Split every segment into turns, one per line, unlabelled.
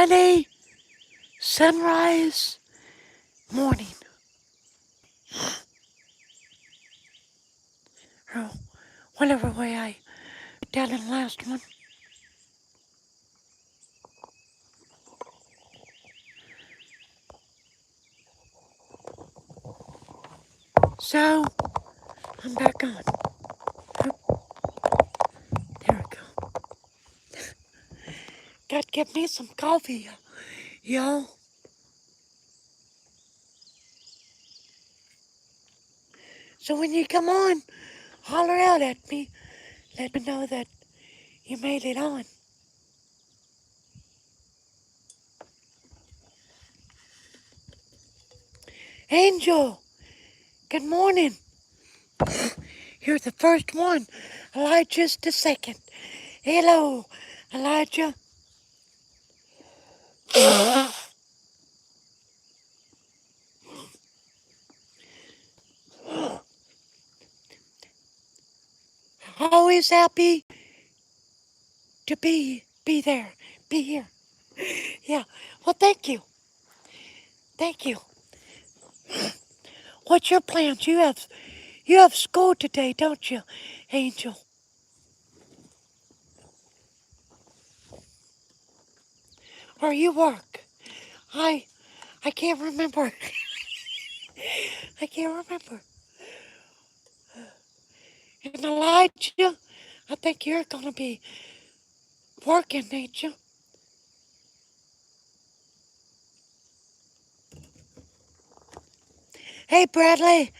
Friday, sunrise, morning. Or whatever way I put down in the last one. So, I'm back on. There we go. Gotta get me some coffee, y'all. So when you come on, holler out at me. Let me know that you made it on. Angel, good morning. You're the first one. Elijah's the second. Hello, Elijah. Always happy to be there, be here. Yeah. Well, thank you. Thank you. What's your plans? You have school today, don't you, Angel? Or you work? I can't remember. I can't remember. And Elijah, I think you're gonna be working, ain't you? Hey, Bradley.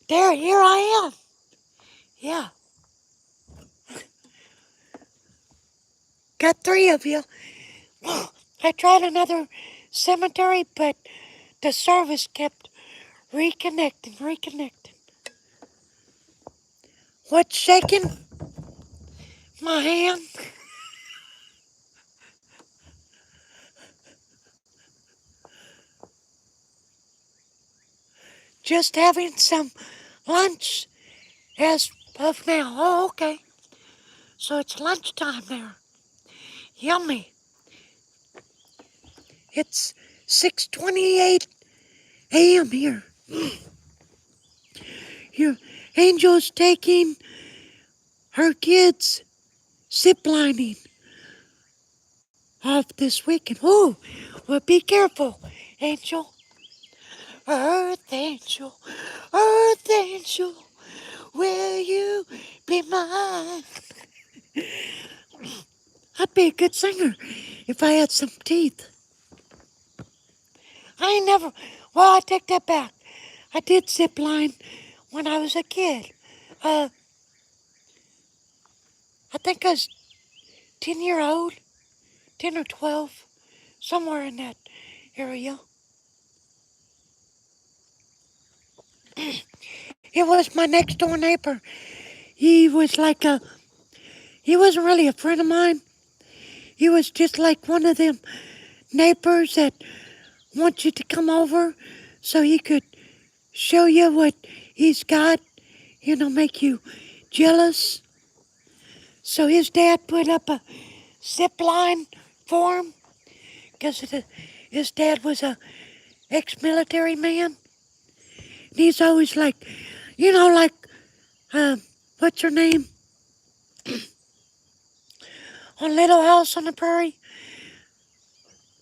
Here I am. Yeah. Got three of you. I tried another cemetery, but the service kept reconnecting. What's shaking? My hand. Just having some lunch as of now. Oh, okay. So it's lunchtime there. Yummy. It's 6:28 a.m. here. Your Angel's taking her kids ziplining off this weekend. Ooh, well, be careful, Angel. Earth Angel, Earth Angel, will you be mine? I'd be a good singer if I had some teeth. I ain't never, well, I take that back. I did zip line when I was a kid. I think I was 10 year old, 10 or 12, somewhere in that area. It was my next door neighbor. He was he wasn't really a friend of mine. He was just like one of them neighbors that want you to come over so he could show you what he's got, make you jealous. So his dad put up a zip line for him because his dad was a ex-military man. And he's always like, what's her name? On Little House on the Prairie.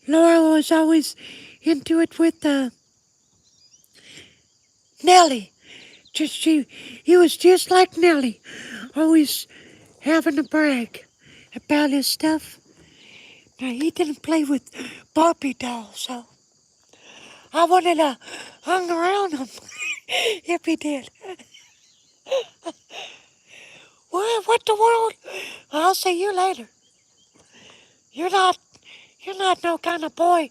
Laura was always into it with Nellie. He was just like Nellie, always having to brag about his stuff. Now, he didn't play with Barbie dolls, so I wanted to hung around him if he did. What the world? I'll see you later. You're not no kind of boy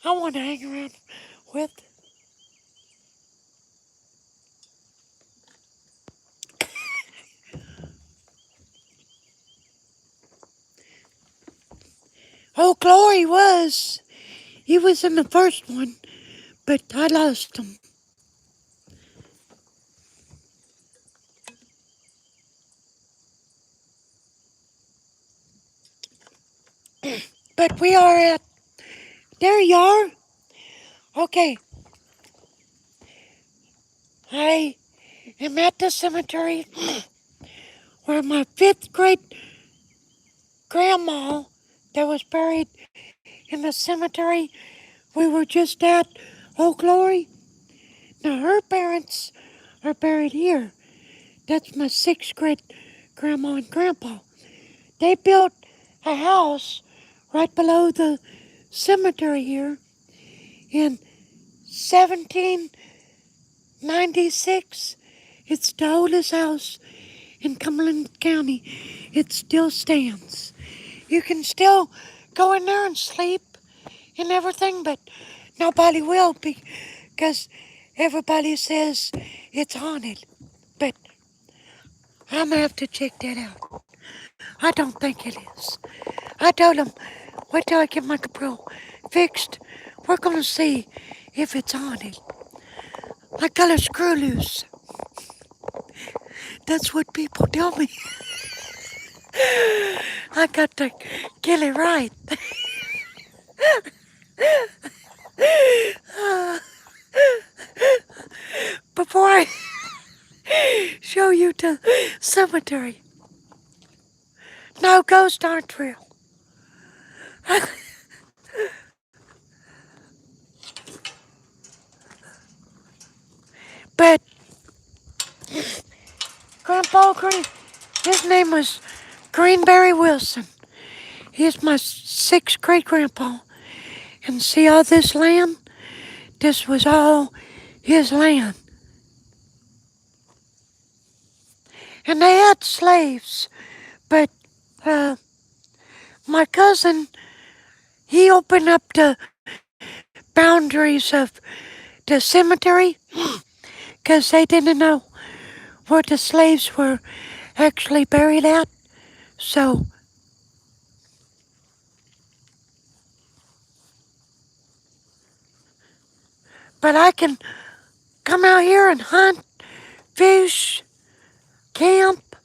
I want to hang around with. Oh, Glory was. He was in the first one, but I lost him. But we are at. There you are. Okay, I am at the cemetery where my fifth great grandma that was buried in the cemetery we were just at, oh glory. Now her parents are buried here. That's my sixth great grandma and grandpa. They built a house right below the cemetery here in 1796. It's the oldest house in Cumberland County. It still stands. You can still go in there and sleep and everything, but nobody will because everybody says it's haunted. But I'm gonna have to check that out. I don't think it is. I told them, wait till I get my Capro fixed. We're gonna see if it's haunted. I got a screw loose. That's what people tell me. I got to get it right. Before I show you the cemetery. No, ghosts aren't real. But Grandpa Green, his name was Greenberry Wilson. He's my sixth great grandpa. And see all this land? This was all his land. And they had slaves. But my cousin, he opened up the boundaries of the cemetery because they didn't know where the slaves were actually buried at. So, but I can come out here and hunt, fish, camp,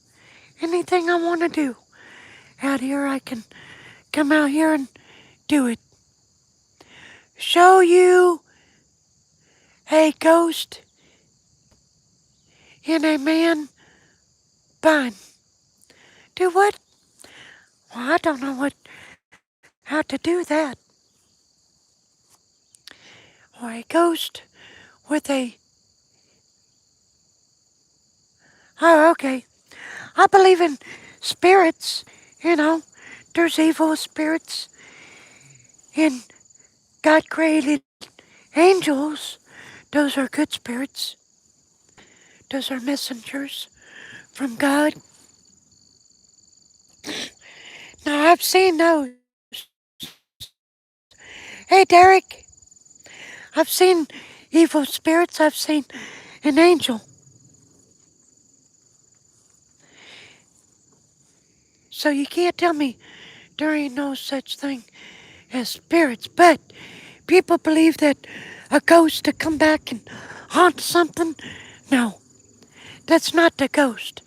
anything I want to do. Out here, I can come out here and do it. Show you a ghost in a man bun. Do what? Well, I don't know how to do that. Or a ghost with a. Oh, okay. I believe in spirits. You know, there's evil spirits, and God created angels. Those are good spirits. Those are messengers from God. Now, I've seen those. Hey, Derek, I've seen evil spirits. I've seen an angel. So you can't tell me there ain't no such thing as spirits. But people believe that a ghost to come back and haunt something. No, that's not the ghost.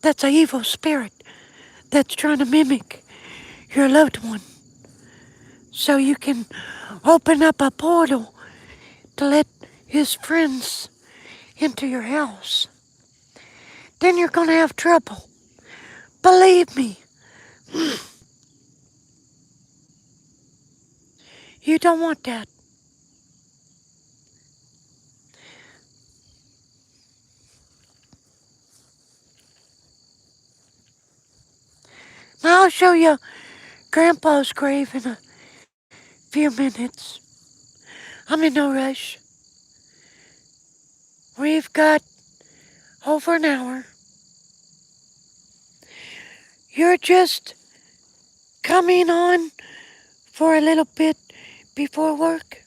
That's an evil spirit that's trying to mimic your loved one. So you can open up a portal to let his friends into your house. Then you're going to have trouble. Believe me. You don't want that. Now I'll show you Grandpa's grave in a few minutes. I'm in no rush. We've got over an hour. You're just coming on for a little bit before work.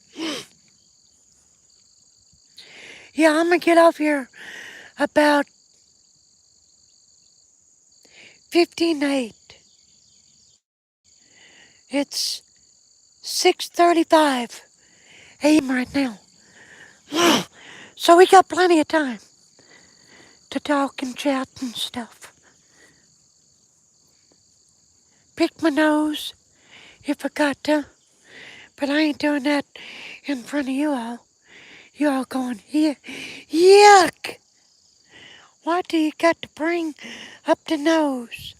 Yeah, I'm gonna get off here about 15 to 8. It's 6:35 a.m. right now. So we got plenty of time to talk and chat and stuff. Pick my nose, You forgot to, but I ain't doing that in front of you all. You all going, yuck! Why do you got to bring up the nose?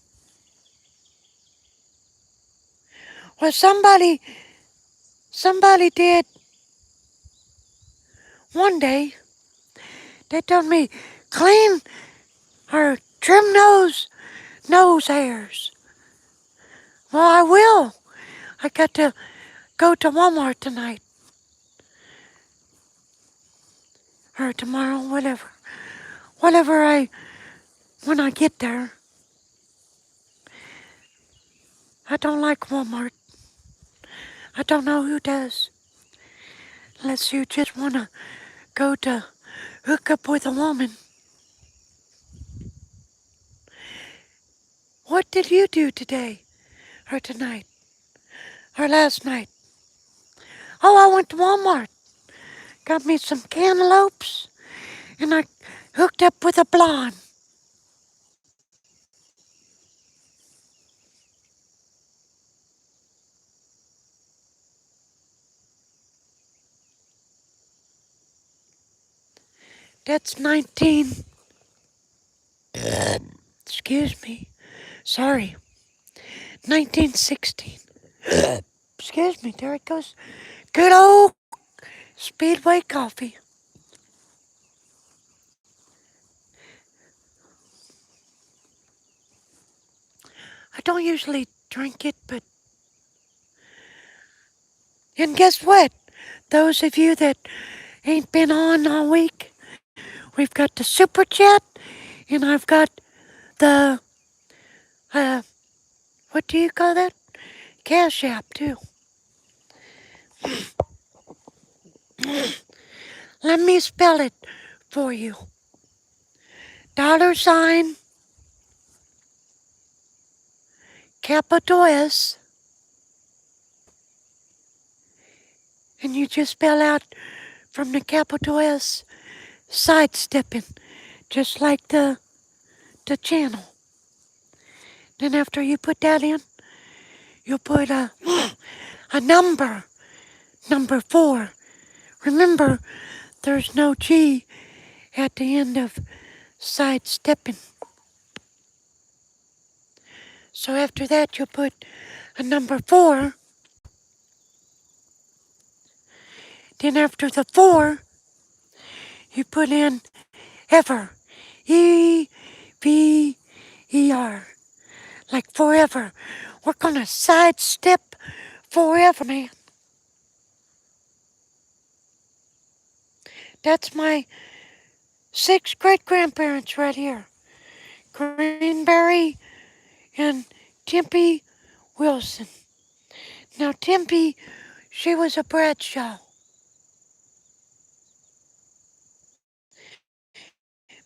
Well, somebody did one day. They told me clean or trim nose hairs. Well, I will. I got to go to Walmart tonight or tomorrow, whatever. Whatever when I get there. I don't like Walmart. I don't know who does. Unless you just want to go to hook up with a woman. What did you do today or tonight or last night? Oh, I went to Walmart. Got me some cantaloupes and I hooked up with a blonde. That's 19. Excuse me. Sorry. 1916. Excuse me. There it goes. Good old Speedway coffee. I don't usually drink it, but. And guess what? Those of you that ain't been on all week, we've got the super chat, and I've got the, uh, what do you call that? Cash app, too. Let me spell it for you. $, capital S, and you just spell out from the capital S, Sidesteppin, just like the channel. Then after you put that in, you'll put a number 4. Remember, there's no G at the end of sidestepping. So after that, you'll put a number 4. Then after the 4, you put in ever. E-V-E-R. Like forever. We're gonna sidestep forever, man. That's my 6 great-grandparents right here. Greenberry and Tempe Wilson. Now, Tempe, she was a Bradshaw.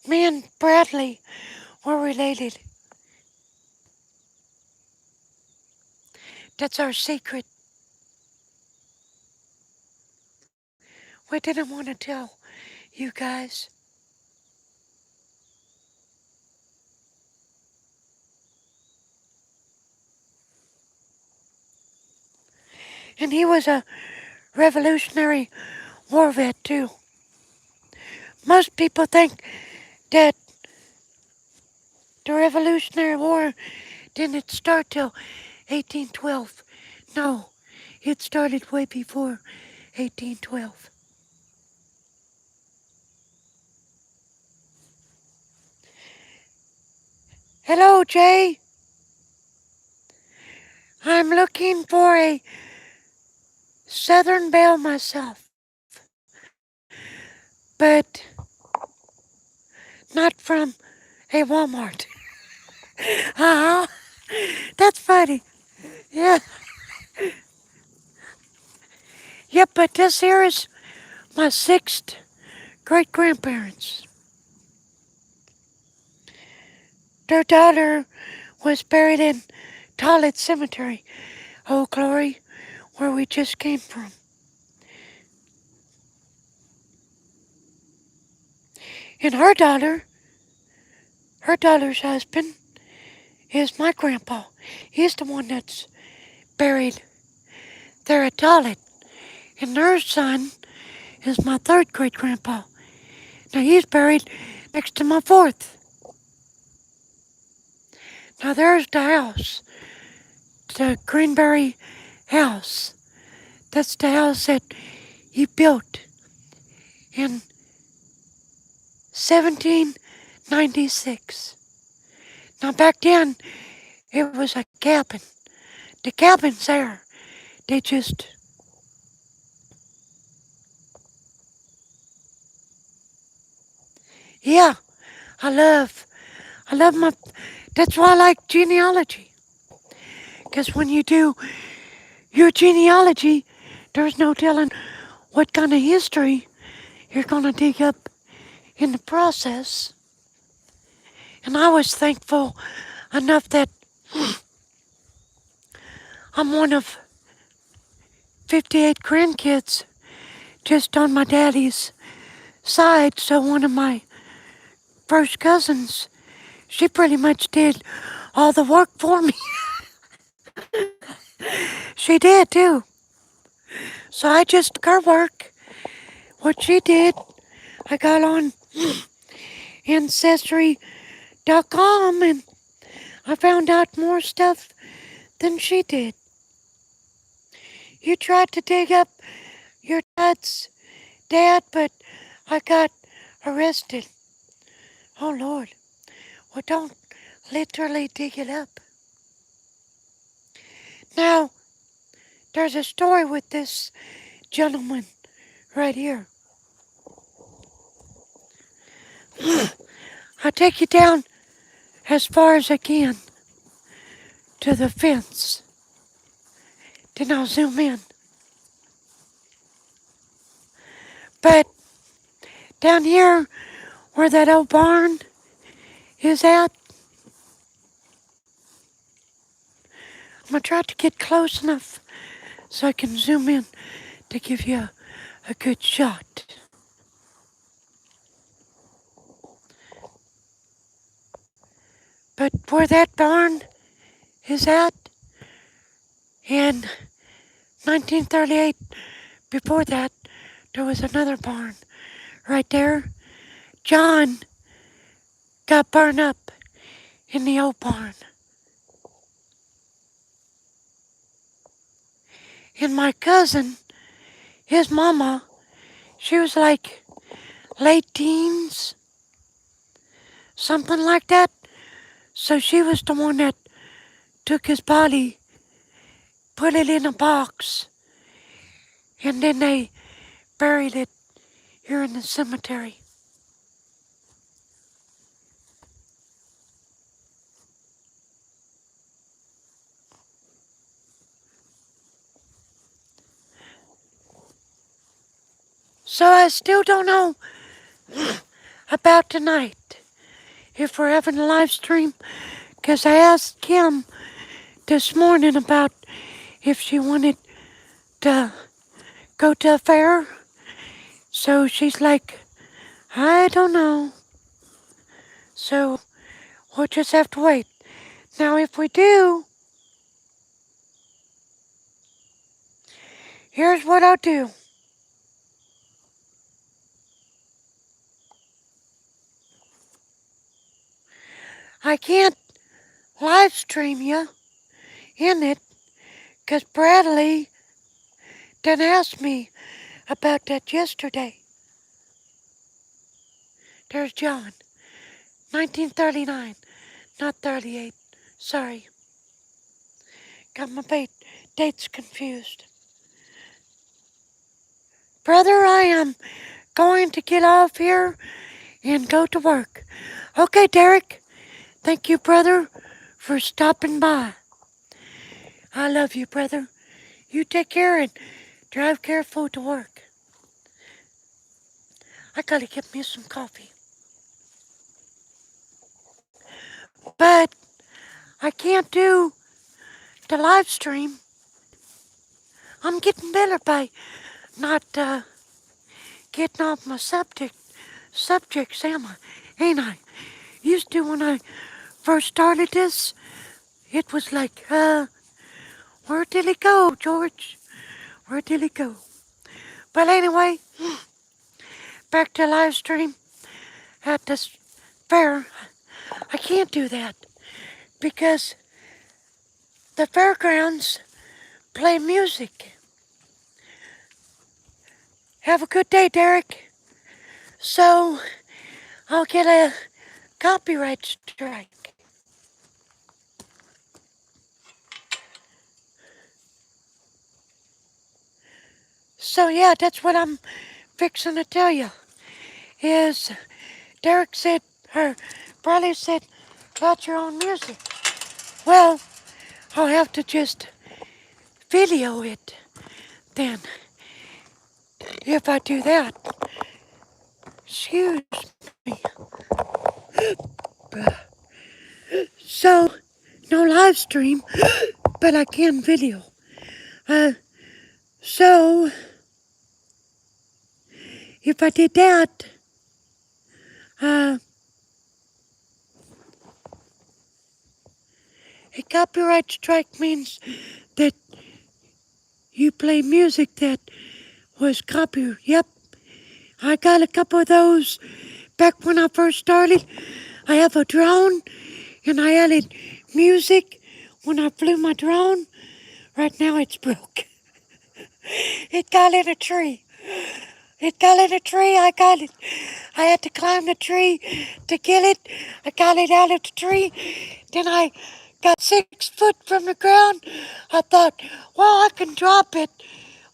Me and Bradley were related. That's our secret. We didn't want to tell you guys. And he was a Revolutionary War vet, too. Most people think that the Revolutionary War didn't start till 1812. No, it started way before 1812. Hello, Jay. I'm looking for a Southern Belle myself, but not from a Walmart. Uh-huh. That's funny. Yeah. Yep, but this here is my 6th great-grandparents. Their daughter was buried in Toilet Cemetery, Old Glory, where we just came from. And her daughter's husband, is my grandpa. He's the one that's buried they're adopted. And their son is my third great grandpa. Now he's buried next to my fourth. Now there's the house, the Greenberry house. That's the house that he built in 1796. Now back then, it was a cabin. The cabin's there. They just, yeah, I love, I love my, that's why I like genealogy. Because when you do your genealogy, there's no telling what kind of history you're going to dig up in the process. And I was thankful enough that I'm one of 58 grandkids just on my daddy's side. So one of my first cousins, she pretty much did all the work for me. She did too. So I just took her work. What she did, I got on Ancestry.com and I found out more stuff than she did. You tried to dig up your dad's dad, but I got arrested. Oh Lord. Well, don't literally dig it up. Now, there's a story with this gentleman right here. I'll take you down as far as I can to the fence. Then I'll zoom in. But down here where that old barn is at, I'm going to try to get close enough so I can zoom in to give you a good shot. But where that barn is at, in 1938, before that, there was another barn right there. John got burned up in the old barn. And my cousin, his mama, she was like late teens, something like that. So she was the one that took his body, put it in a box, and then they buried it here in the cemetery. So I still don't know about tonight, if we're having a live stream, because I asked Kim this morning about if she wanted to go to a fair. So she's like, I don't know. So we'll just have to wait. Now if we do, here's what I'll do. I can't live stream you in it because Bradley done asked me about that yesterday. There's John, 1939, not 38. Sorry. Got my dates confused. Brother, I am going to get off here and go to work. Okay, Derek. Thank you, brother, for stopping by. I love you, brother. You take care and drive careful to work. I gotta get me some coffee. But I can't do the live stream. I'm getting better by not getting off my subjects, ain't I? Used to when I first started this, it was like, where did it go, George? Where did he go? But anyway, back to live stream at this fair. I can't do that because the fairgrounds play music. Have a good day, Derek. So I'll get a copyright strike. So yeah, that's what I'm fixing to tell you. Is Derek said, or Bradley said, got your own music. Well, I'll have to just video it then. If I do that, excuse me. So, no live stream, but I can video. So, if I did that, a copyright strike means that you play music that was copyrighted. Yep, I got a couple of those back when I first started. I have a drone, and I added music when I flew my drone. Right now it's broke. It got in a tree. It got in a tree. I got it. I had to climb the tree to get it. I got it out of the tree. Then I got 6 foot from the ground. I thought, well, I can drop it.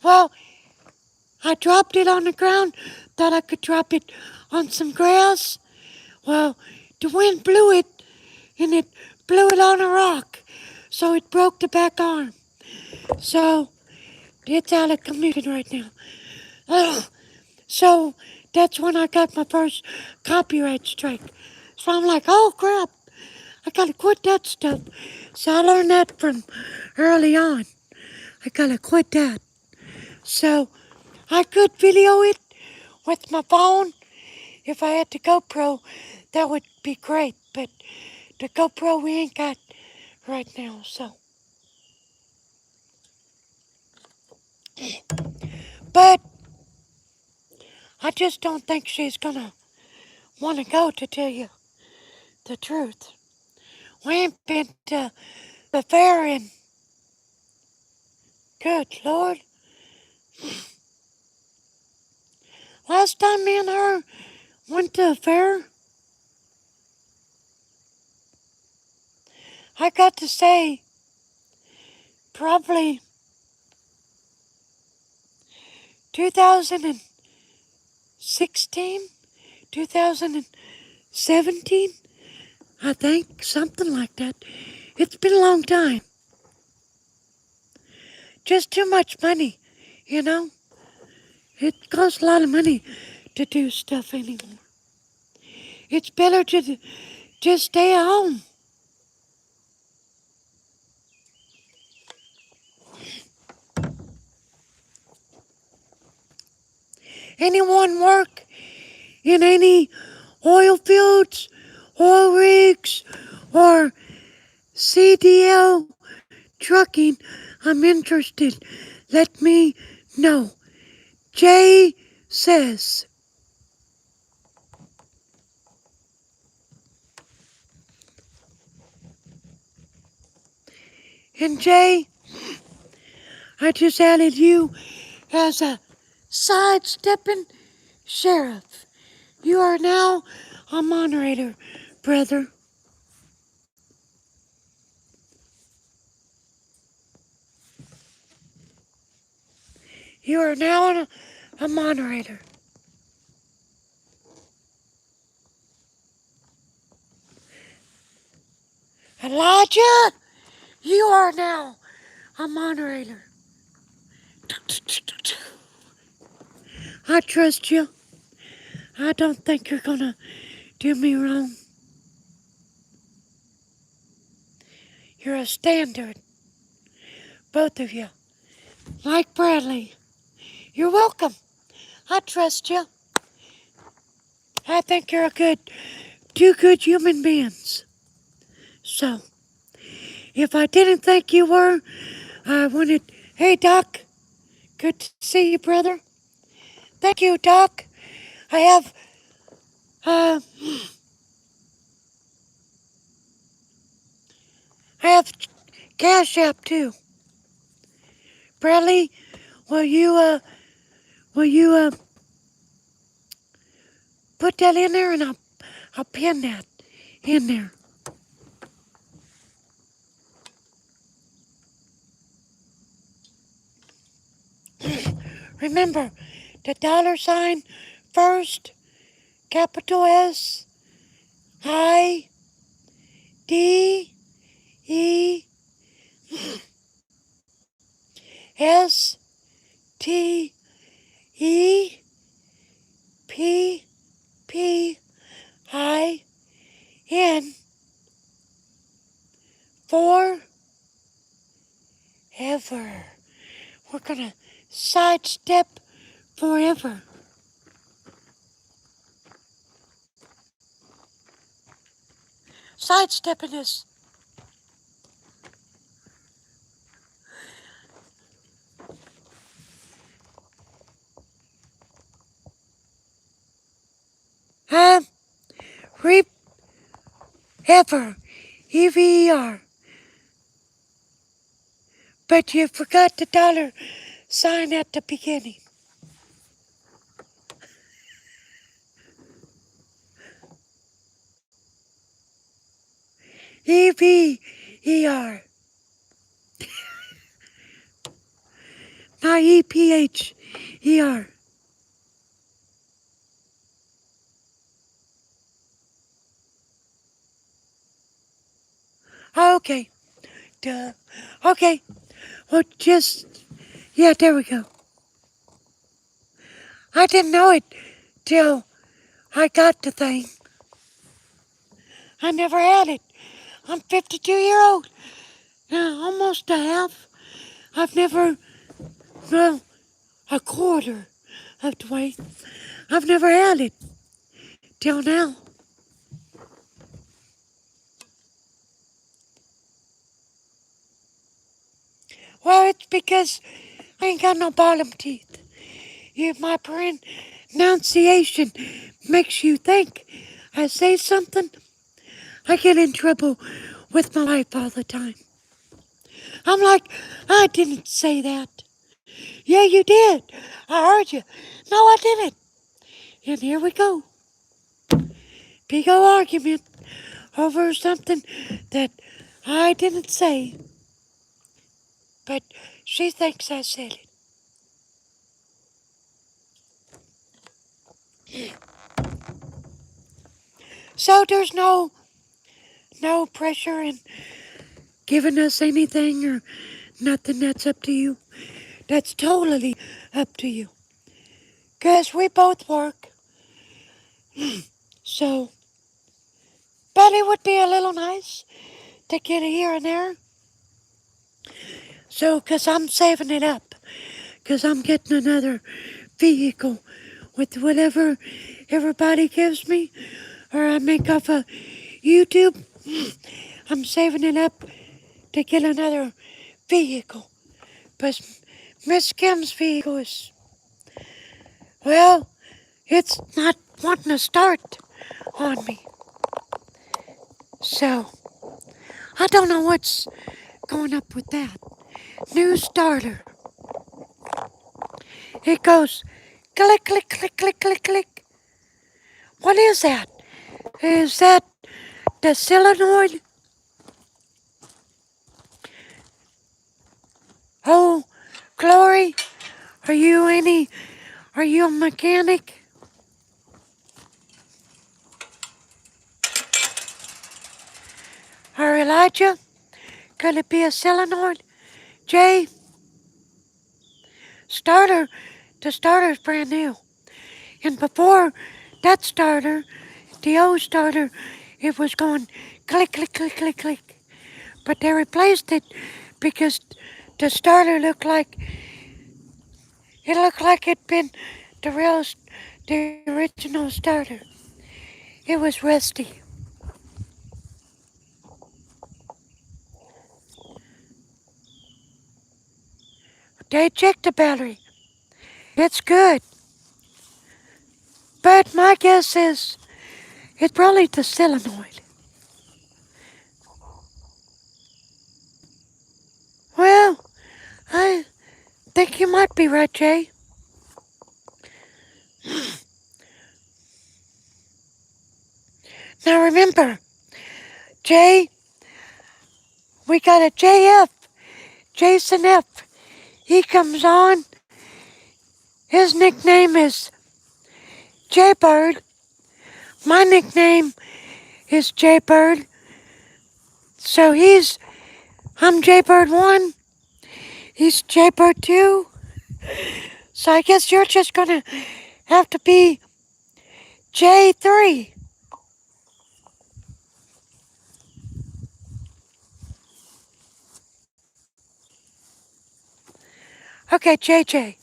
Well, I dropped it on the ground. Thought I could drop it on some grass. Well, the wind blew it, and it blew it on a rock. So it broke the back arm. So it's out of commission right now. Ugh. So that's when I got my first copyright strike. So I'm like, oh crap, I gotta quit that stuff. So I learned that from early on. I gotta quit that. So I could video it with my phone. If I had the GoPro, that would be great. But the GoPro we ain't got right now, so. But I just don't think she's gonna want to go, to tell you the truth. We ain't been to the fair in, good Lord. Last time me and her went to a fair, I got to say probably 2016, 2017, I think, something like that. It's been a long time. Just too much money, you know? It costs a lot of money to do stuff anymore. It's better to just stay at home. Anyone work in any oil fields, oil rigs, or CDL trucking? I'm interested. Let me know. Jay says. And Jay, I just added you as a sidestepping sheriff. You are now a moderator, brother. You are now a moderator. Elijah, you are now a moderator. I trust you. I don't think you're gonna do me wrong. You're a standard, both of you. Like Bradley. You're welcome. I trust you. I think you're two good human beings. So, if I didn't think you were, I wanted, hey Doc, Good to see you, brother. Thank you, Doc. I have, uh, I have Cash App too. Bradley, will you, will you, put that in there and I'll pin that in there. Remember, the $ first, capital SIDESTEPPIN forever. We're gonna sidestep forever. Sidestepping is reap ever, EVER. But you forgot the $ at the beginning. EVER, not EPHER. Okay, duh. Okay, well, yeah, there we go. I didn't know it till I got the thing. I never had it. I'm 52-year-old, almost a half. I've never, well, a quarter of the way. I've never had it till now. Well, it's because I ain't got no bottom teeth. My pronunciation makes you think I say something, I get in trouble with my wife all the time. I'm like, I didn't say that. Yeah, you did. I heard you. No, I didn't. And here we go. Big old argument over something that I didn't say. But she thinks I said it. So there's no pressure in giving us anything or nothing. That's up to you. That's totally up to you. 'Cause we both work. So, but it would be a little nice to get here and there. So, 'cause I'm saving it up. 'Cause I'm getting another vehicle with whatever everybody gives me or I make off of YouTube. I'm saving it up to get another vehicle. But Miss Kim's vehicle is, well, it's not wanting to start on me. So, I don't know what's going up with that. New starter. It goes click, click, click, click, click, click. What is that? Is that the solenoid? Oh, Glory, are you a mechanic? Or Elijah, could it be a solenoid? Jay, the starter's brand new. And before that starter, the old starter, it was going click, click, click, click, click. But they replaced it because the starter looked like it'd been the original starter. It was rusty. They checked the battery. It's good. But my guess is it's probably the solenoid. Well, I think you might be right, Jay. Now remember, Jay, we got a JF, Jason F. He comes on. His nickname is Jaybird. My nickname is Jaybird. So I'm Jaybird 1. He's Jaybird 2. So I guess you're just gonna have to be J3. Okay, JJ.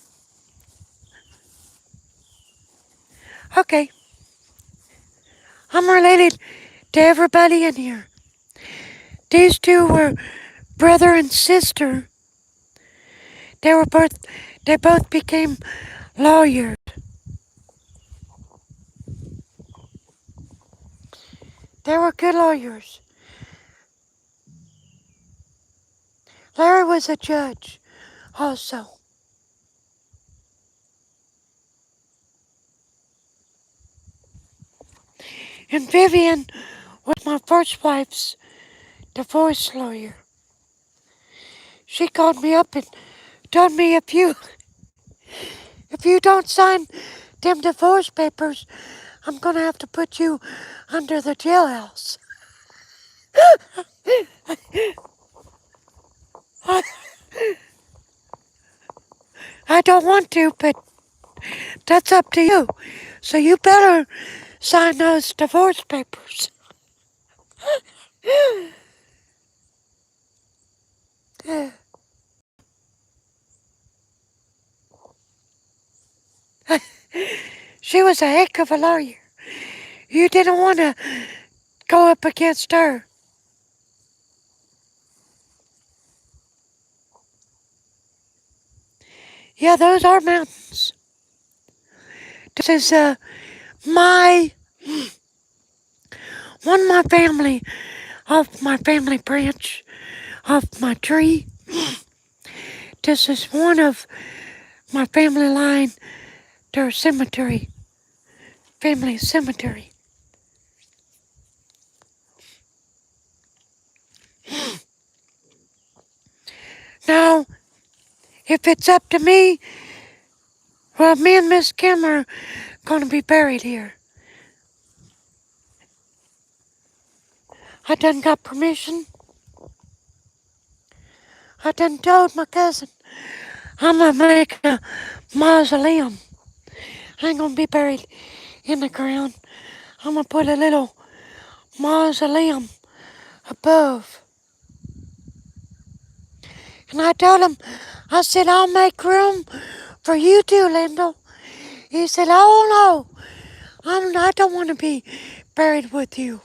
Okay. I'm related to everybody in here. These two were brother and sister. They were both they both became lawyers. They were good lawyers. Larry was a judge also. And Vivian was my first wife's divorce lawyer. She called me up and told me if you don't sign them divorce papers, I'm gonna have to put you under the jailhouse. I, I don't want to, but that's up to you. So you better sign those divorce papers. She was a heck of a lawyer. You didn't want to go up against her. Yeah, those are mountains. This is my one of my family off my family branch off my tree. This is one of my family line, their cemetery, family cemetery. Now, if it's up to me, well, me and Miss Kim are going to be buried here. I done got permission. I done told my cousin I'm going to make a mausoleum. I ain't going to be buried in the ground. I'm going to put a little mausoleum above. And I told him, I said, I'll make room for you too, Lyndall. He said, oh no, I don't want to be buried with you.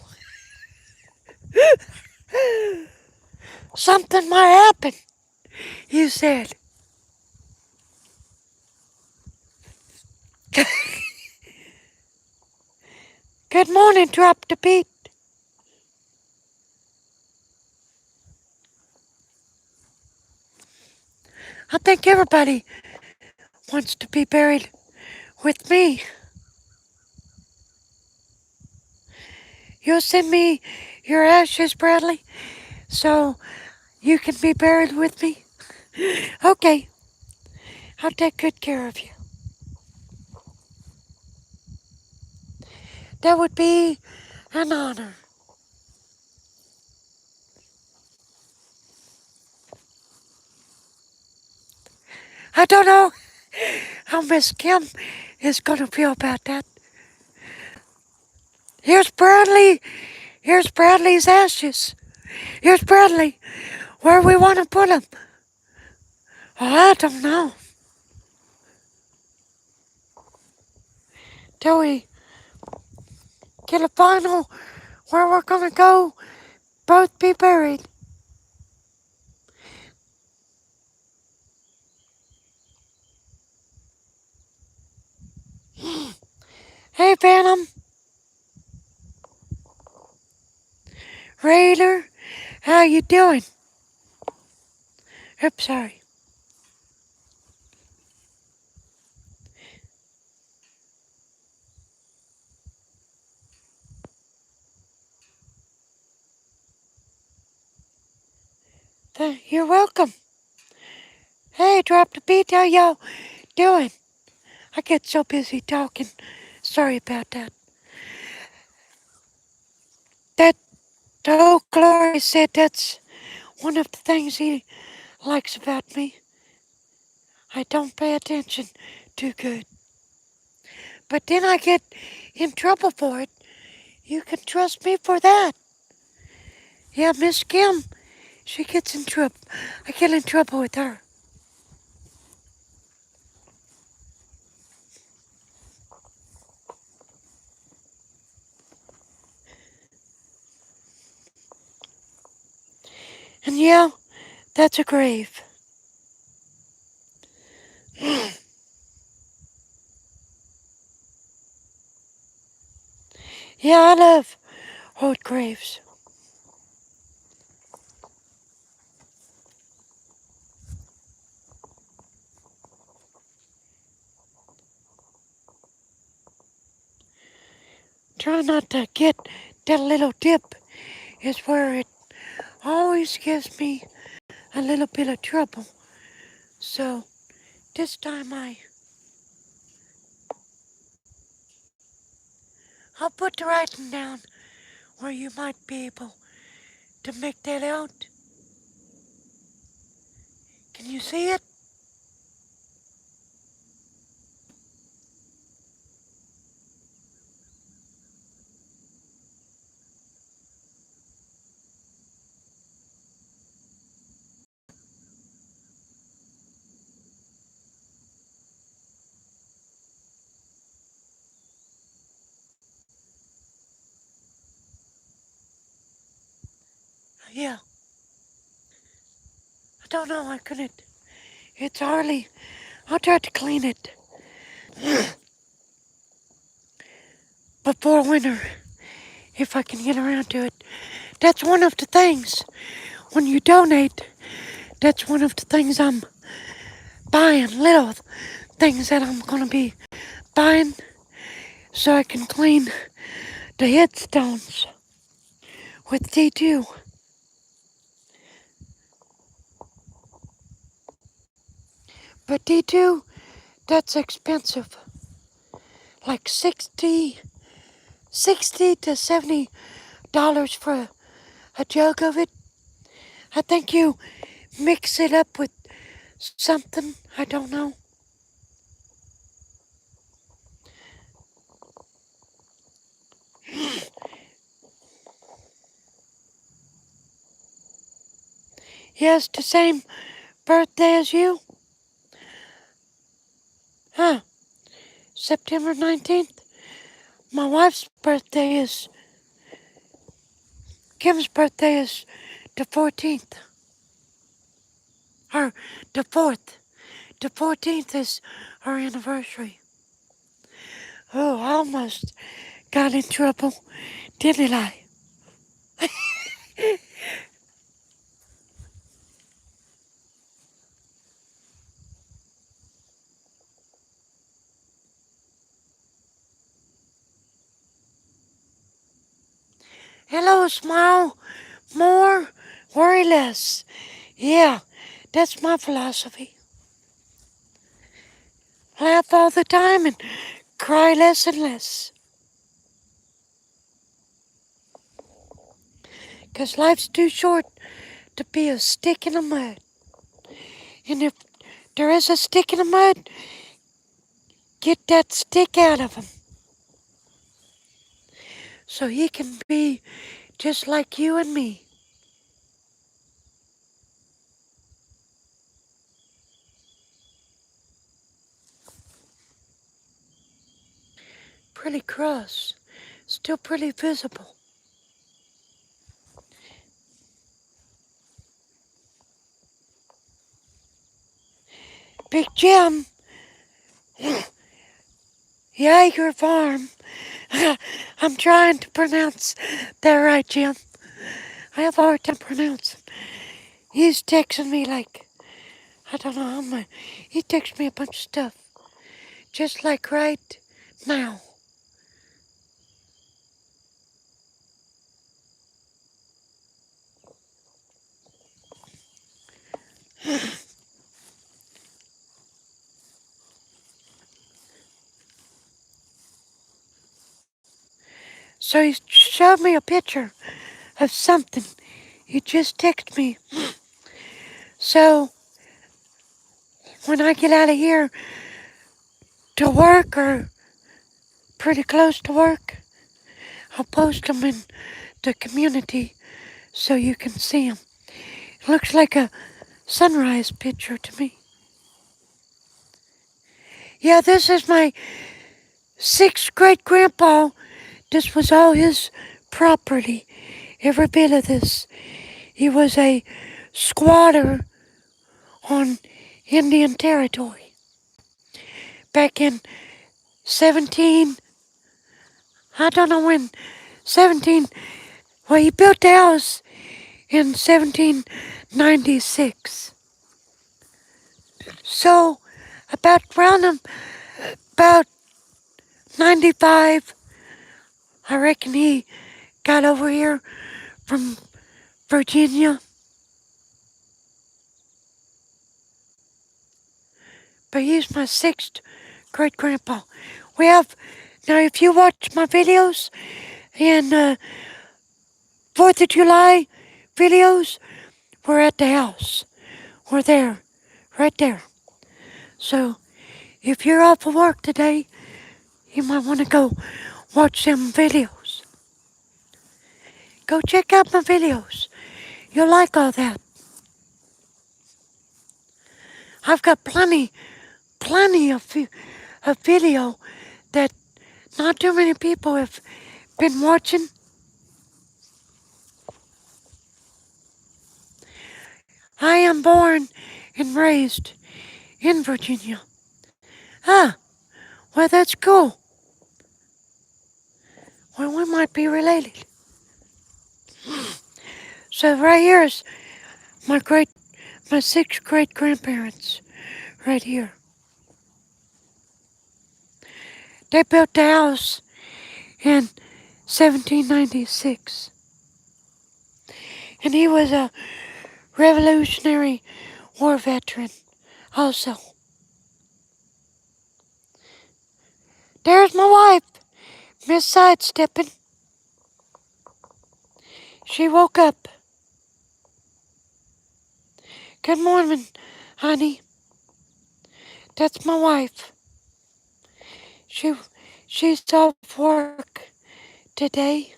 Something might happen, you said. Good morning, Drop the Beat. I think everybody wants to be buried with me. You'll send me your ashes, Bradley, so you can be buried with me? Okay, I'll take good care of you. That would be an honor. I don't know how Miss Kim is gonna feel about that. Here's Bradley. Here's Bradley's ashes. Here's Bradley. Where we want to put him? Oh, I don't know. Till we get a final where we're gonna go both be buried. Raider, how you doing? Oops, sorry. You're welcome. Hey, drop the beat. How y'all doing? I get so busy talking. Sorry about that. That old Glory said that's one of the things he likes about me. I don't pay attention too good. But then I get in trouble for it. You can trust me for that. Yeah, Miss Kim, she gets in trouble. I get in trouble with her. And yeah, that's a grave. Yeah, I love old graves. Try not to get that little dip is where it always gives me a little bit of trouble. So this time I'll put the writing down where you might be able to make that out. Can you see it? Yeah. I don't know, I couldn't. It's hardly. I'll try to clean it before winter if I can get around to it. That's one of the things when you donate. That's one of the things I'm buying, little things that I'm gonna be buying so I can clean the headstones with D2. But D2, that's expensive. Like 60 to $70 for a jug of it. I think you mix it up with something, I don't know. He has the same birthday as you? Huh, September 19th? My wife's birthday is, Kim's birthday is the 14th. Or the 4th. The 14th is our anniversary. Oh, I almost got in trouble, didn't I? Hello, smile more, worry less. Yeah, that's my philosophy. Laugh all the time and cry less and less. 'Cause life's too short to be a stick in the mud. And if there is a stick in the mud, get that stick out of him. So he can be just like you and me. Pretty cross. Still pretty visible. Big Jim, Jaeger Farm. I'm trying to pronounce that right, Jim. I have a hard time pronouncing. He's texting me like, I don't know how much. He texts me a bunch of stuff. Just like right now. So he showed me a picture of something. He just texted me. So when I get out of here to work or pretty close to work, I'll post them in the community so you can see them. It looks like a sunrise picture to me. Yeah, this is my sixth great grandpa. This was all his property, every bit of this. He was a squatter on Indian territory back in 17, I don't know when, 17, well, he built the house in 1796. So, about 95, I reckon he got over here from Virginia. But he's my sixth great grandpa. We have, now if you watch my videos and 4th of July videos, we're at the house. We're there, right there. So if you're off of work today, you might want to go watch them videos. Go check out my videos. You'll like all that. I've got plenty of video that not too many people have been watching. I am born and raised in Virginia. Ah, well, that's cool. Well, we might be related. So right here is my six great grandparents, right here. They built the house in 1796. And he was a Revolutionary War veteran also. There's my wife, Miss Sidesteppin. She woke up. Good morning, honey. That's my wife. She's off work today.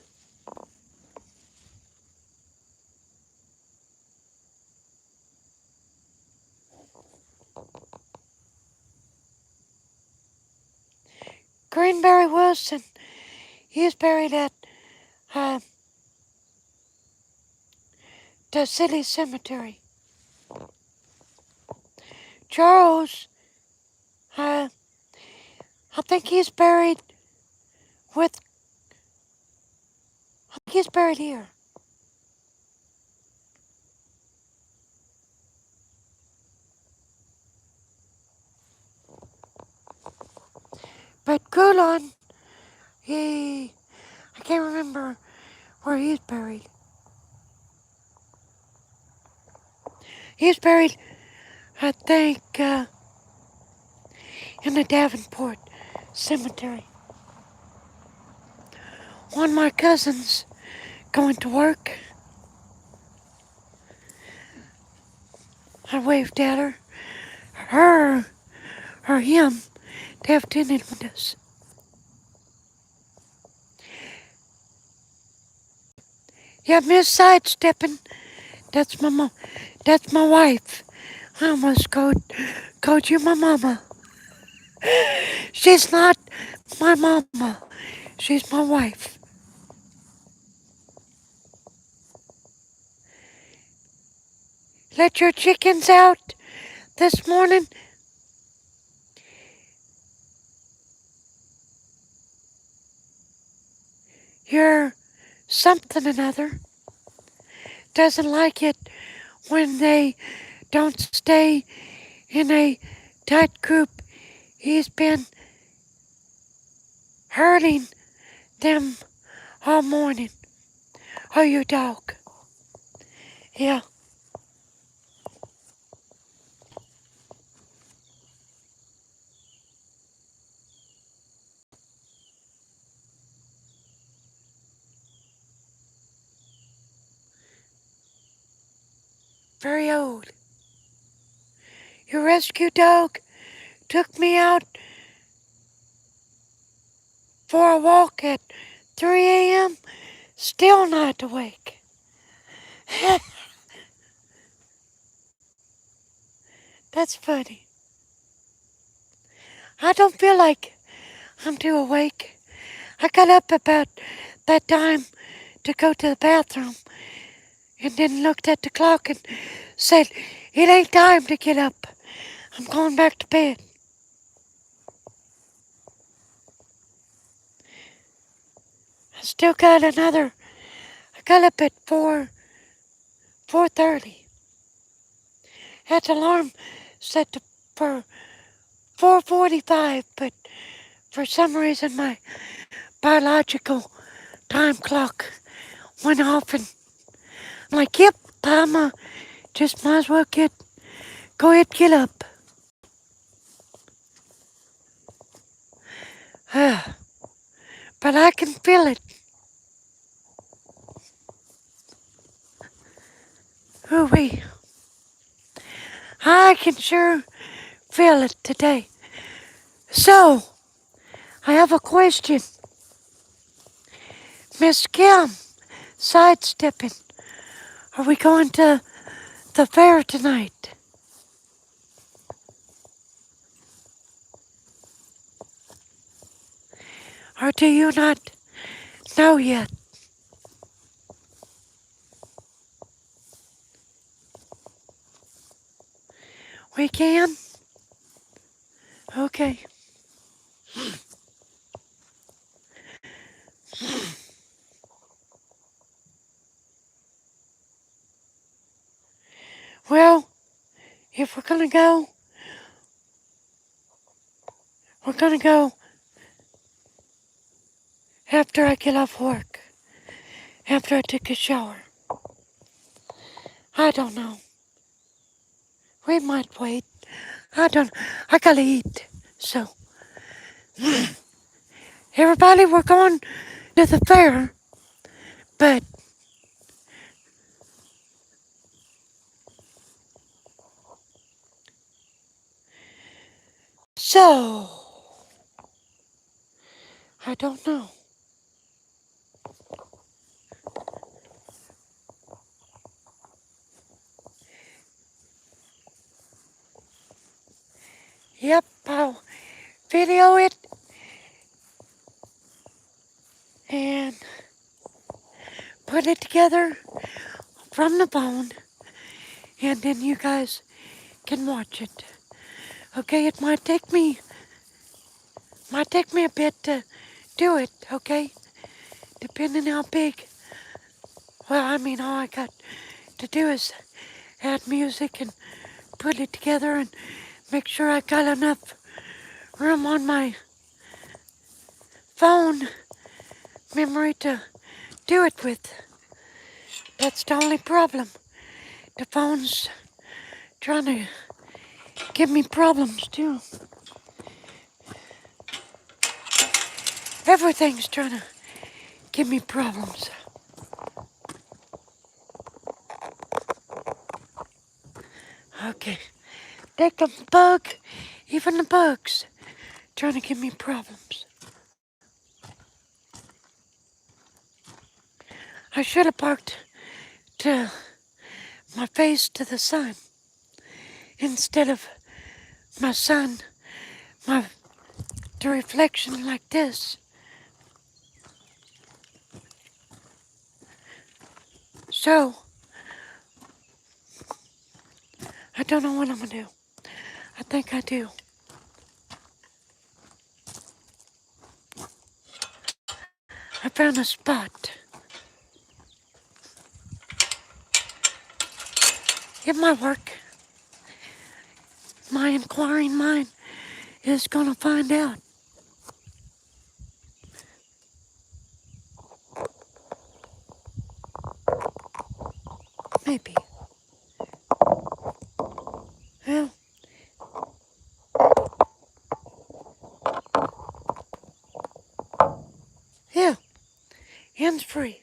Greenberry Wilson, he's buried at uh, the city cemetery. Charles, I think he's buried with, I think he's buried here. But Gulon, I can't remember where he's buried. He's buried, I think, in the Davenport Cemetery. One of my cousins going to work. I waved at her. Her or him, they have dinner with us. Yeah, Miss Sidesteppin, that's my mom. That's my wife. I almost called you my mama. She's not my mama. She's my wife. Let your chickens out this morning. You're something or another. doesn't like it when they don't stay in a tight group. He's been hurting them all morning. Oh, your dog. Yeah, very old. Your rescue dog took me out for a walk at 3 a.m. Still not awake. That's funny. I don't feel like I'm too awake. I got up about that time to go to the bathroom and then looked at the clock and said, it ain't time to get up. I'm going back to bed. I still got I got up at 4:30. Had the alarm set for 4:45, but for some reason my biological time clock went off and I'm like, yep, just might as well go ahead and get up. But I can feel it. Ooh-wee. I can sure feel it today. So, I have a question. Miss Kim, Sidesteppin, are we going to the fair tonight? Or do you not know yet? We can? Okay. Well, if we're gonna go after I get off work, after I take a shower. I don't know. We might wait. I gotta eat. So, everybody, we're going to the fair, but so, I don't know. Yep, I'll video it and put it together from the phone, and then you guys can watch it. Okay, it might take me a bit to do it, okay? Depending how big. Well, I mean, all I got to do is add music and put it together and make sure I got enough room on my phone memory to do it with. That's the only problem. The phone's trying to give me problems too. Everything's trying to give me problems. Okay. Take a bug, even the bugs, trying to give me problems. I should have parked to my face to the sun instead of my sun, the reflection like this. So, I don't know what I'm gonna do. I think I do. I found a spot. It might work. My inquiring mind is gonna find out. Maybe. Well, yeah, hands free.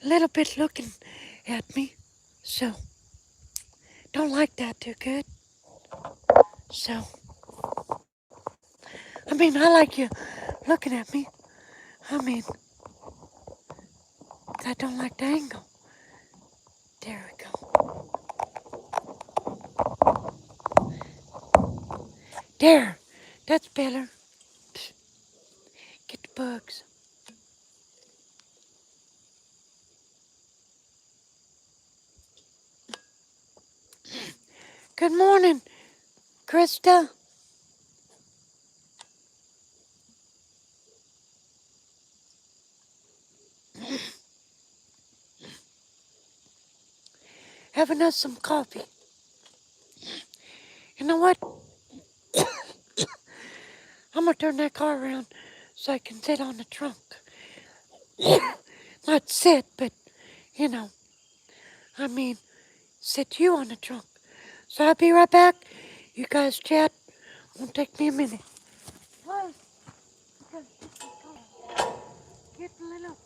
A little bit looking at me, so don't like that too good. So, I mean, I like you looking at me. I mean, I don't like the angle. There we go. There, that's better. Get the bugs. Good morning, Krista. Having us some coffee. You know what? I'm gonna turn that car around so I can sit on the trunk. Not sit, but, you know, I mean, sit you on the trunk. So I'll be right back. You guys chat. Won't take me a minute. Plus, get a little.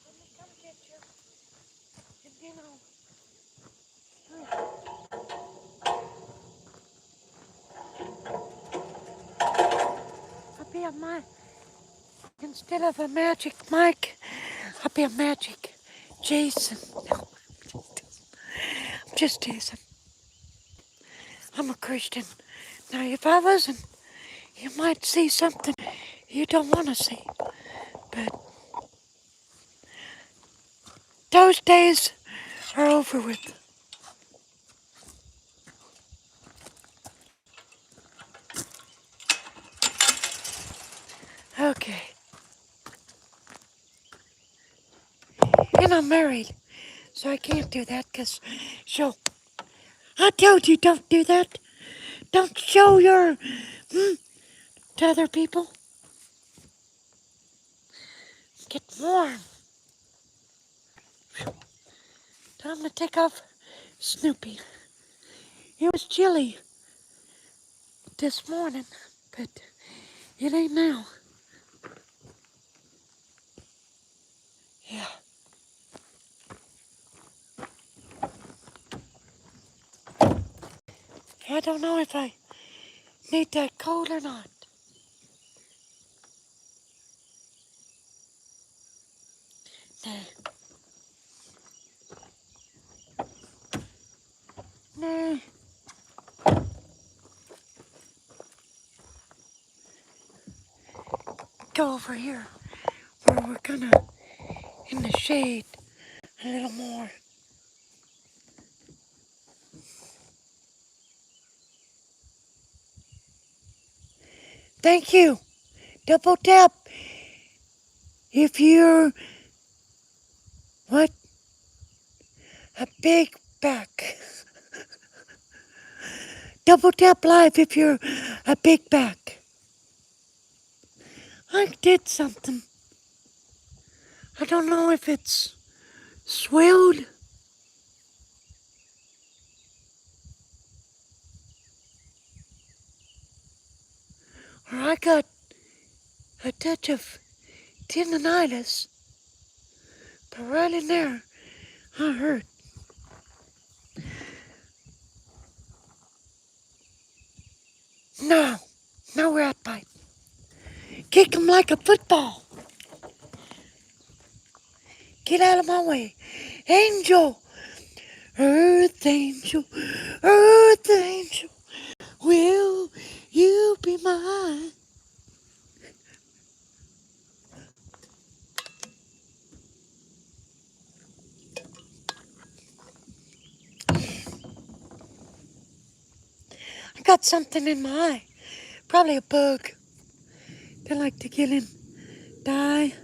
Let me come get you. And you know, I'll be a mic. Instead of a magic mic, I'll be a magic Jason. No, I'm just teasing. I'm a Christian. Now, if I wasn't, you might see something you don't want to see. But those days are over with. Okay. And I'm married, so I can't do that because she'll. I told you don't do that. Don't show your to other people. Get warm. Time to take off Snoopy. It was chilly this morning, but it ain't now. Yeah. I don't know if I need that coat or not. Nah. Nah. Go over here where we're gonna in the shade a little more. Thank you. Double tap if you're what? A big back. Double tap live if you're a big back. I did something. I don't know if it's swelled, or I got a touch of tendonitis, but right in there, I hurt. No, no rat bite. Kick him like a football. Get out of my way. Angel, earth angel, earth angel, will you be mine? I got something in my eye. Probably a bug. They like to get in, die.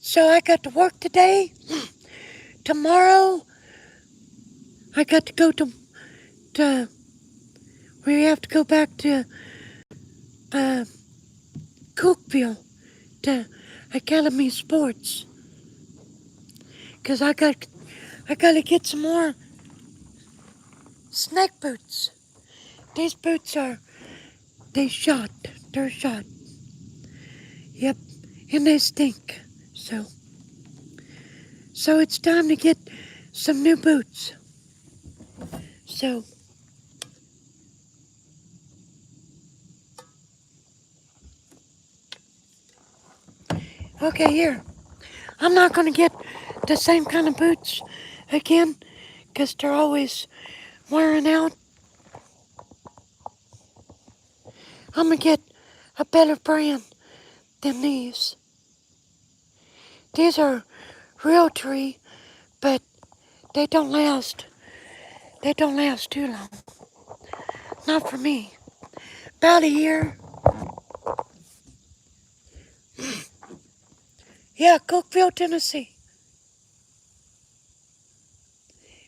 So I got to work today. Tomorrow, I got to go to we have to go back to Cookville to Academy Sports. Cause I gotta get some more snake boots. These boots they're shot. Yep, and they stink. So it's time to get some new boots. So, okay, here. I'm not gonna get the same kind of boots again, because they're always wearing out. I'm gonna get a better brand than these. These are real tree, but they don't last. They don't last too long. Not for me. About a year. Yeah, Cookville, Tennessee.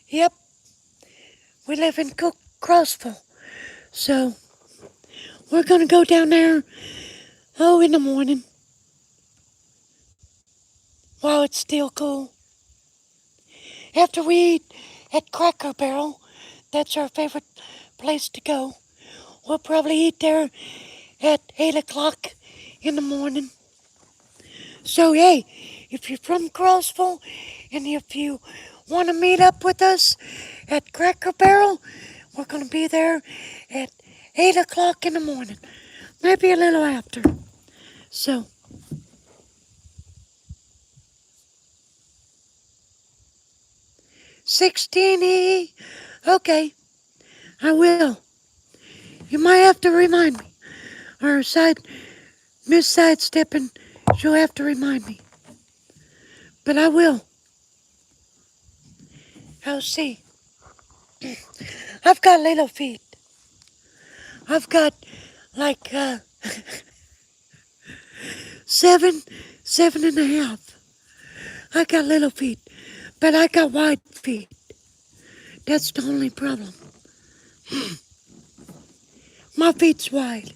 Yep, we live in Crossville. So, we're gonna go down there, in the morning, while it's still cool. After we eat at Cracker Barrel, that's our favorite place to go. We'll probably eat there at 8 o'clock in the morning. So, hey, if you're from Crossville and if you want to meet up with us at Cracker Barrel, we're going to be there at 8 o'clock in the morning. Maybe a little after. So, 16E. Okay, I will. You might have to remind me. Or Miss Sidesteppin, she'll have to remind me. But I will. I'll see. I've got little feet. I've got like seven and a half. I got little feet, but I got wide feet. That's the only problem. My feet's wide.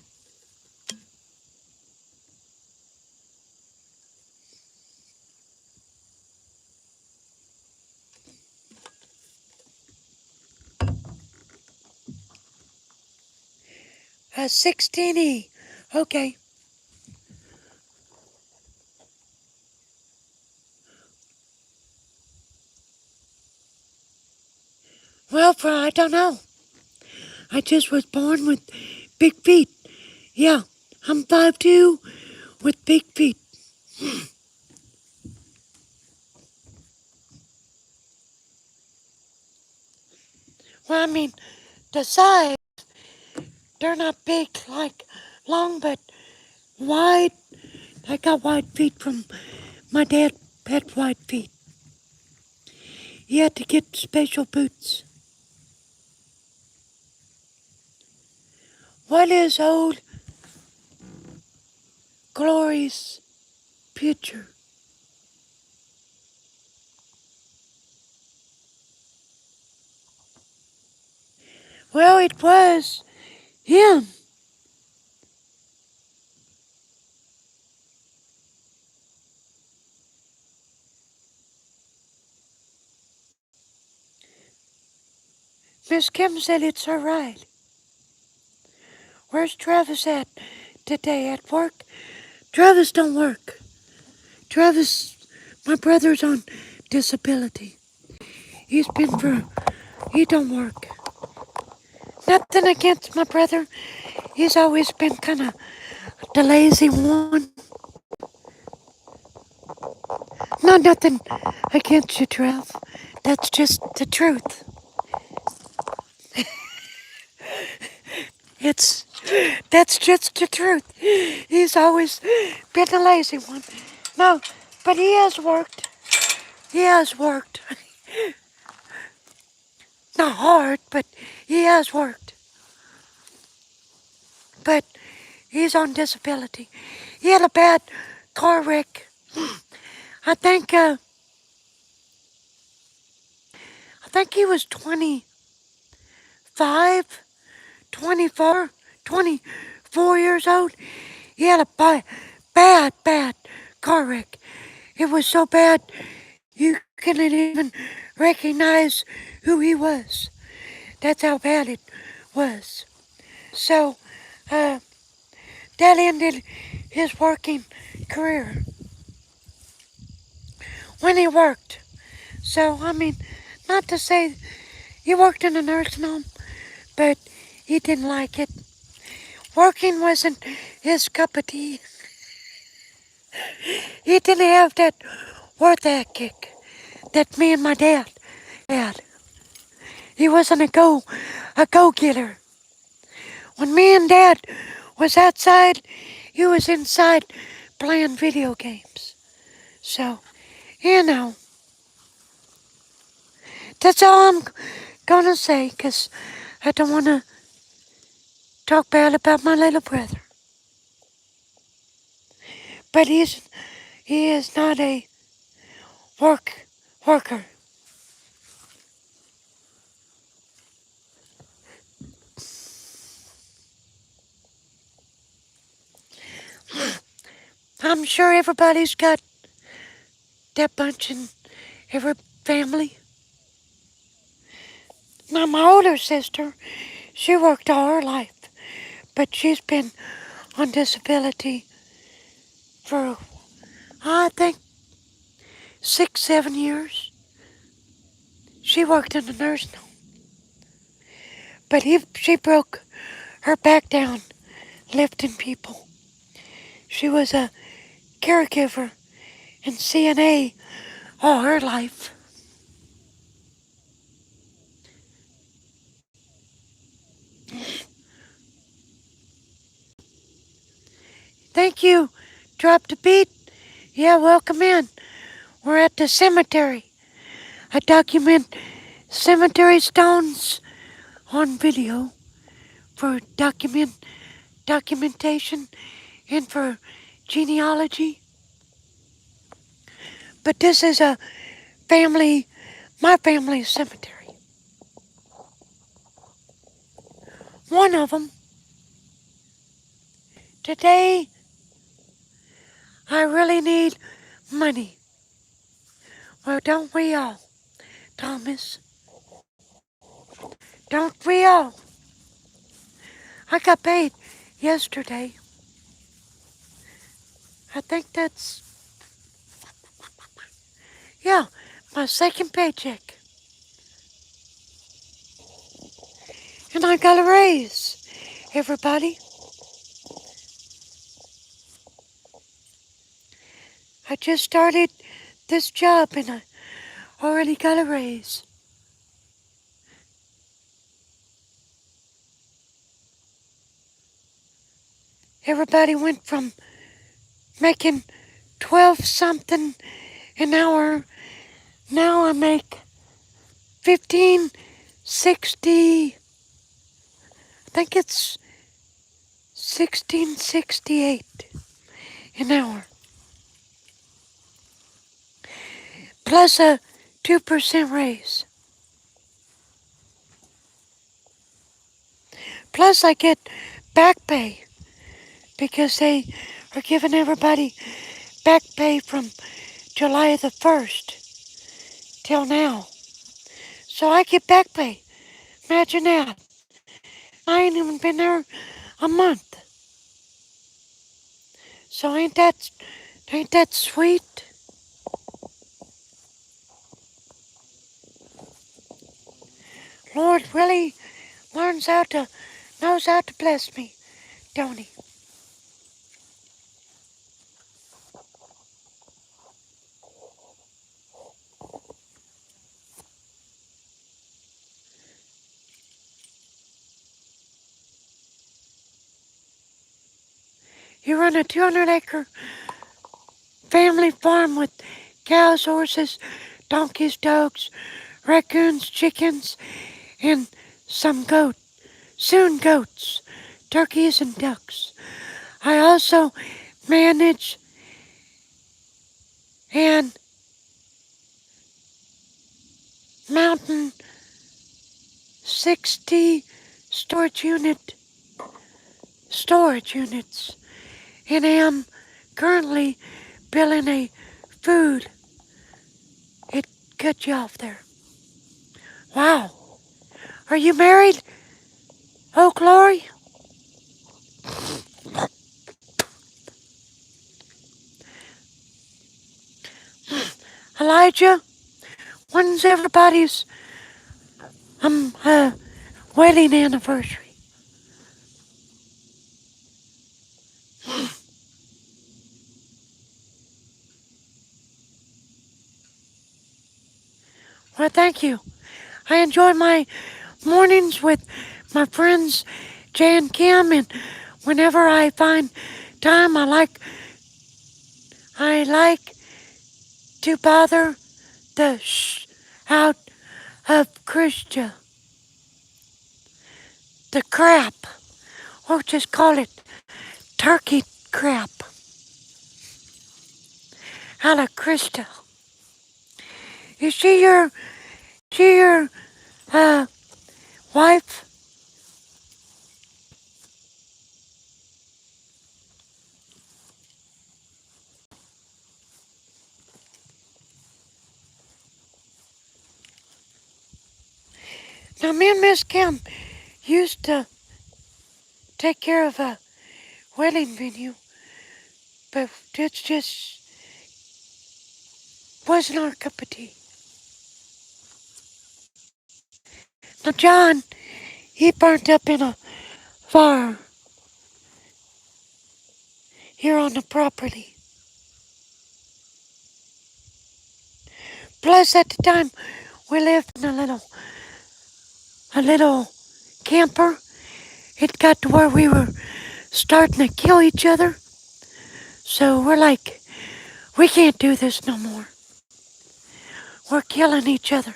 A 16E. Okay. Well, I don't know. I just was born with big feet. Yeah, I'm 5'2" with big feet. Well, I mean, the size, they're not big like long, but wide. I got wide feet from my dad had wide feet. He had to get special boots. What is old Glory's picture? Well, it Yeah, Miss Kim said it's all right. Where's Travis at today? At work? Travis don't work. Travis, my brother's on disability. He don't work. Nothing against my brother. He's always been kind of the lazy one. No, nothing against you, Trav. That's just the truth. It's that's just the truth. He's always been the lazy one. No, but he has worked. He has worked. Not hard, but he has worked. But he's on disability. He had a bad car wreck. I think uh, I think he was 25, 24, 24 years old. He had a bad car wreck. It was so bad you couldn't even recognize who he was. That's how bad it was. So, uh, that ended his working career when he worked. So, I mean, not to say he worked in a nursing home, but he didn't like it. Working wasn't his cup of tea. He didn't have that work ethic that me and my dad had. He wasn't a go-getter. When me and Dad was outside, he was inside playing video games. So, you know, that's all I'm gonna say, 'cause I don't want to talk bad about my little brother. But he is not a worker. I'm sure everybody's got that bunch in every family. Now, my older sister, she worked all her life, but she's been on disability for, I think, 6, 7 years. She worked in a nursing home, but she broke her back down lifting people. She was a caregiver and CNA all her life. Thank you. Drop the beat. Yeah, welcome in. We're at the cemetery. I document cemetery stones on video for documentation and for genealogy. But this is my family's cemetery. One of them. Today, I really need money. Well, don't we all, Thomas? Don't we all? I got paid yesterday. I think that's, yeah, my second paycheck. And I got a raise, everybody. I just started this job and I already got a raise. Everybody went from making 12 something an hour. Now I make 15.60. I think it's 16.68 an hour. Plus a 2% raise. Plus, I get back pay because they are giving everybody back pay from July the 1st till now. So I get back pay. Imagine that. I ain't even been there a month. So ain't that sweet? Lord really knows how to bless me, don't he? You run a 200-acre family farm with cows, horses, donkeys, dogs, raccoons, chickens, and soon goats, turkeys, and ducks. I also manage an mountain 60 storage units, and am currently building a food. It cut you off there. Wow. Are you married? Oh, Glory? Elijah? When's everybody's uh, wedding anniversary? Well, thank you. I enjoy my mornings with my friends Jay and Kim, and whenever I find time, I like to bother the out of Christia, the crap, or just call it turkey crap, out of Krista. Is she your uh wife? Now me and Miss Kim used to take care of a wedding venue, but it just wasn't our cup of tea. Now John, he burnt up in a fire here on the property. Plus at the time we lived in a little camper. It got to where we were starting to kill each other. So we're like, we can't do this no more. We're killing each other.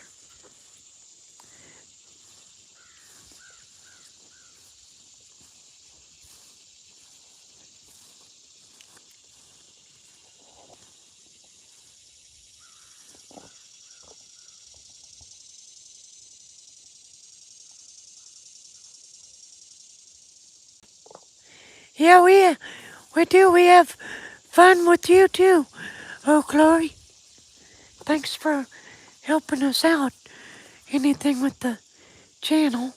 Yeah, we do. We have fun with you too. Oh, Glory, thanks for helping us out. Anything with the channel.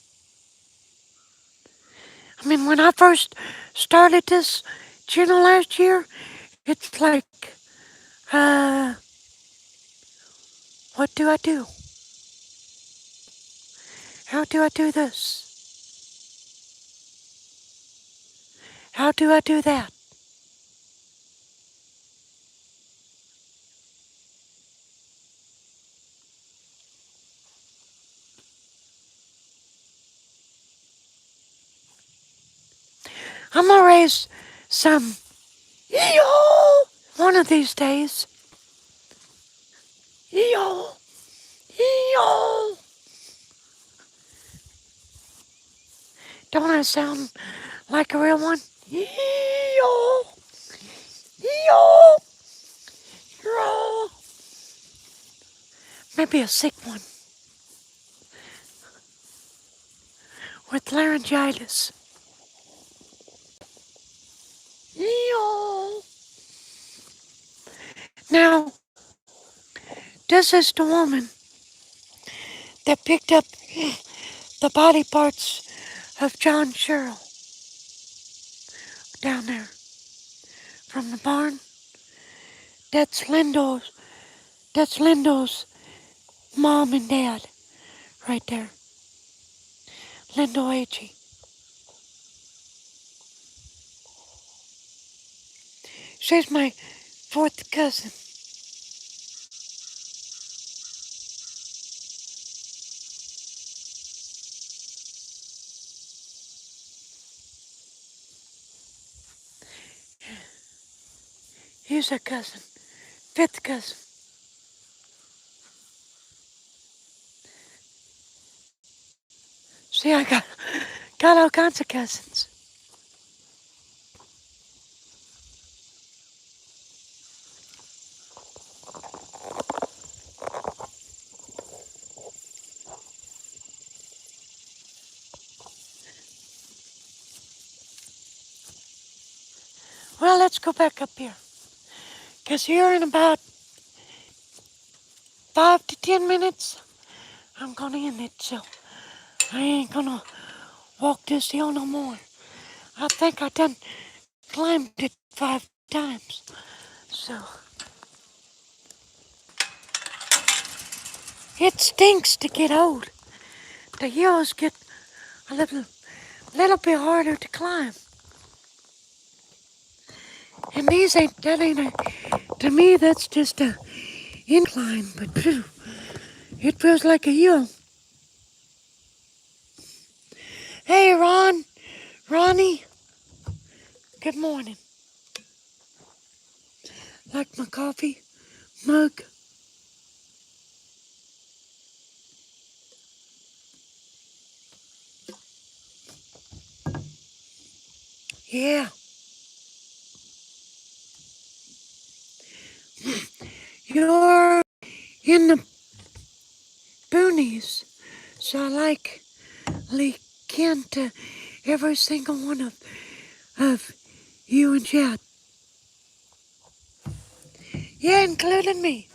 I mean, when I first started this channel last year, it's like, uh, what do I do? How do I do this? How do I do that? I'm gonna raise some eel one of these days. Eel, eel. Don't I sound like a real one? Eel, eel, eel. Maybe a sick one. with laryngitis. Now, this is the woman that picked up the body parts of John Sherrill down there from the barn. That's Lindo's mom and dad right there. Lindo Agee. She's my fourth cousin. He's a cousin. Fifth cousin. See, I got all kinds of cousins. Well, let's go back up here. Because here in about 5 to 10 minutes, I'm going to end it. So I ain't going to walk this hill no more. I think I done climbed it 5 times. So it stinks to get old. The hills get a little bit harder to climb. And to me, that's just a incline, but phew, it feels like a hill. Hey, Ronnie, good morning. Like my coffee mug? Yeah. You're in the boonies, so I like kin to every single one of you and Chad. Yeah, including me.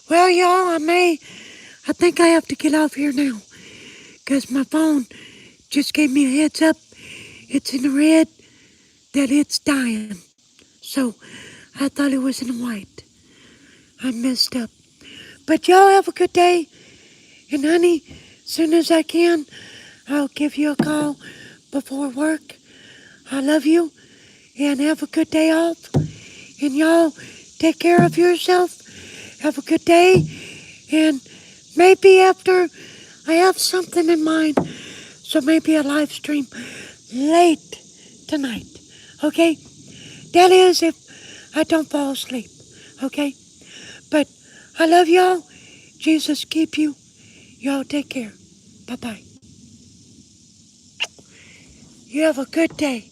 Well, y'all, I think I have to get off here now, because my phone just gave me a heads up. It's in the red that it's dying. So I thought it was in white. I messed up. But y'all have a good day. And honey, as soon as I can, I'll give you a call before work. I love you and have a good day off. And y'all take care of yourself. Have a good day. And maybe after I have something in mind, so maybe a live stream late tonight. Okay? That is if I don't fall asleep. Okay? But I love y'all. Jesus keep you. Y'all take care. Bye-bye. You have a good day.